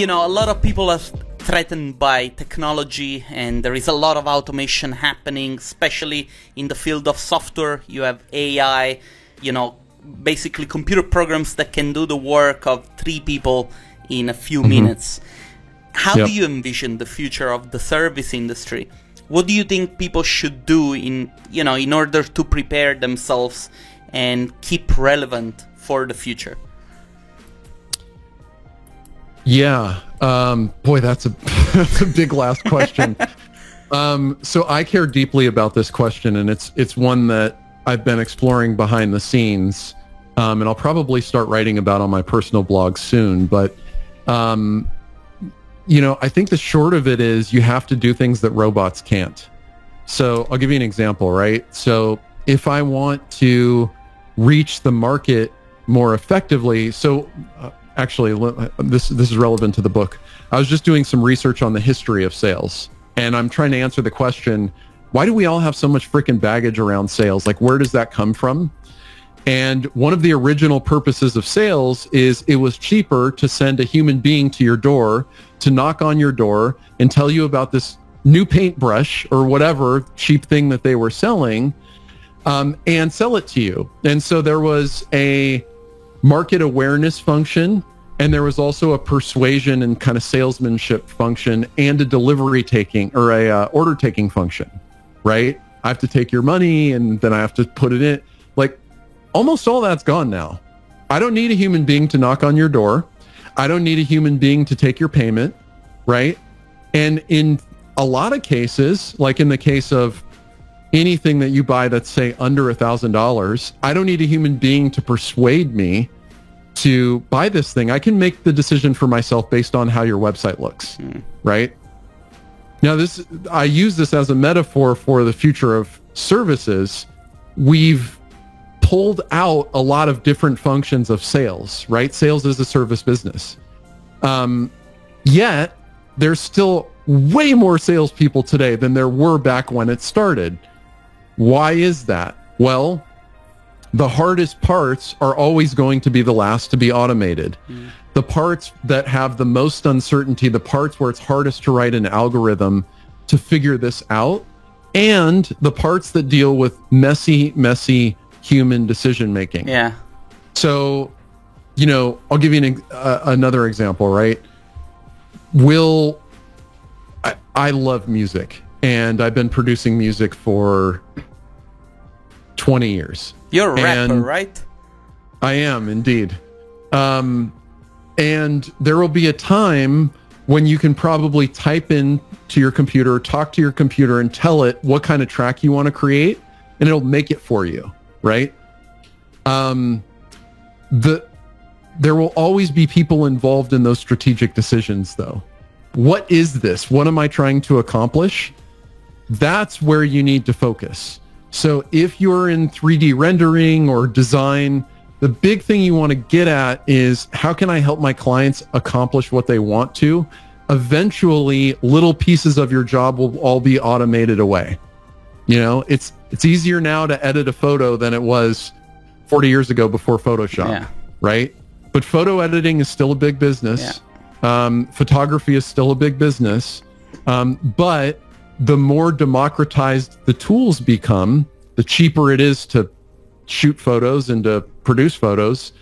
a lot of people are threatened by technology, and there is a lot of automation happening, especially in the field of software. You have AI, basically computer programs that can do the work of 3 people in a few minutes. How do you envision the future of the service industry? What do you think people should do in order to prepare themselves and keep relevant for the future? Yeah. Boy, that's a big last question. So I care deeply about this question, and it's one that I've been exploring behind the scenes, and I'll probably start writing about on my personal blog soon. But, I think the short of it is you have to do things that robots can't. So I'll give you an example, right? So if I want to reach the market more effectively, actually, this is relevant to the book. I was just doing some research on the history of sales, and I'm trying to answer the question, why do we all have so much freaking baggage around sales? Like, where does that come from? And one of the original purposes of sales is it was cheaper to send a human being to your door, to knock on your door and tell you about this new paintbrush or whatever cheap thing that they were selling, and sell it to you. And so there was a market awareness function, and there was also a persuasion and kind of salesmanship function, and a delivery taking or a order taking function, right? I have to take your money and then I have to put it in. Like, almost all that's gone now. I don't need a human being to knock on your door. I don't need a human being to take your payment, right? And in a lot of cases, like in the case of anything that you buy that's, say, under $1,000, I don't need a human being to persuade me to buy this thing. I can make the decision for myself based on how your website looks, right? Now, I use this as a metaphor for the future of services. We've pulled out a lot of different functions of sales, right? Sales is a service business. Yet, there's still way more salespeople today than there were back when it started. Why is that? Well, the hardest parts are always going to be the last to be automated. The parts that have the most uncertainty, the parts where it's hardest to write an algorithm to figure this out, and the parts that deal with messy human decision making. Yeah. So, I'll give you another example, right? I love music, and I've been producing music for 20 years. You're a rapper, right? I am, indeed. And there will be a time when you can probably type in to your computer, talk to your computer, and tell it what kind of track you want to create, and it'll make it for you, right? There will always be people involved in those strategic decisions, though. What is this? What am I trying to accomplish? That's where you need to focus. So if you're in 3D rendering or design, the big thing you want to get at is, how can I help my clients accomplish what they want to? Eventually, little pieces of your job will all be automated away. It's easier now to edit a photo than it was 40 years ago before Photoshop, right? But photo editing is still a big business. Photography is still a big business. But the more democratized the tools become, the cheaper it is to shoot photos and to produce photos,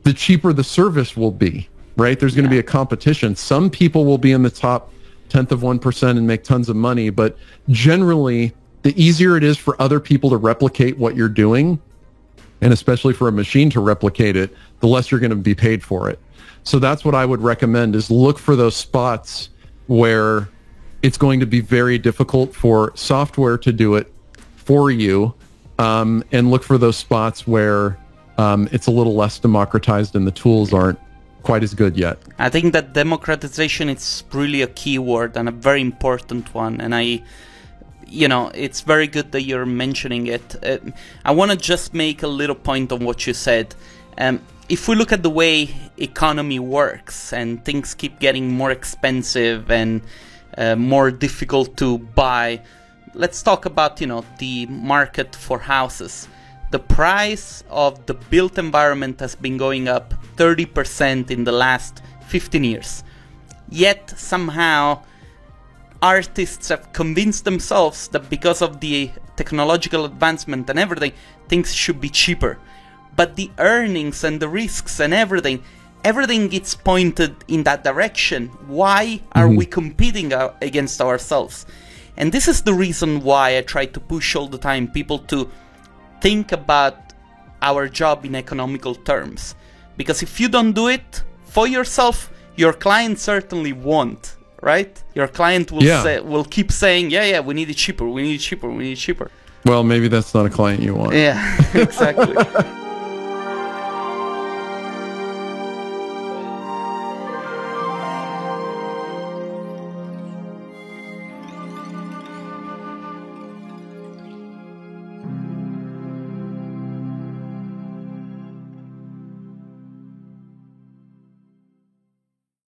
the cheaper the service will be, right? There's going to be a competition. Some people will be in the top 1% and make tons of money, but generally, the easier it is for other people to replicate what you're doing, and especially for a machine to replicate it, the less you're going to be paid for it. So that's what I would recommend, is look for those spots where it's going to be very difficult for software to do it for you, and look for those spots where it's a little less democratized and the tools aren't quite as good yet. I think that democratization is really a key word and a very important one, and it's very good that you're mentioning it. I want to just make a little point on what you said. If we look at the way economy works and things keep getting more expensive and more difficult to buy, let's talk about, the market for houses. The price of the built environment has been going up 30% in the last 15 years. Yet somehow artists have convinced themselves that because of the technological advancement and everything, things should be cheaper. But the earnings and the risks and everything gets pointed in that direction. Why are we competing against ourselves? And this is the reason why I try to push all the time people to think about our job in economical terms. Because if you don't do it for yourself, your client certainly won't, right? Your client will keep saying, yeah, we need it cheaper, we need it cheaper, we need it cheaper. Well, maybe that's not a client you want. Yeah, exactly.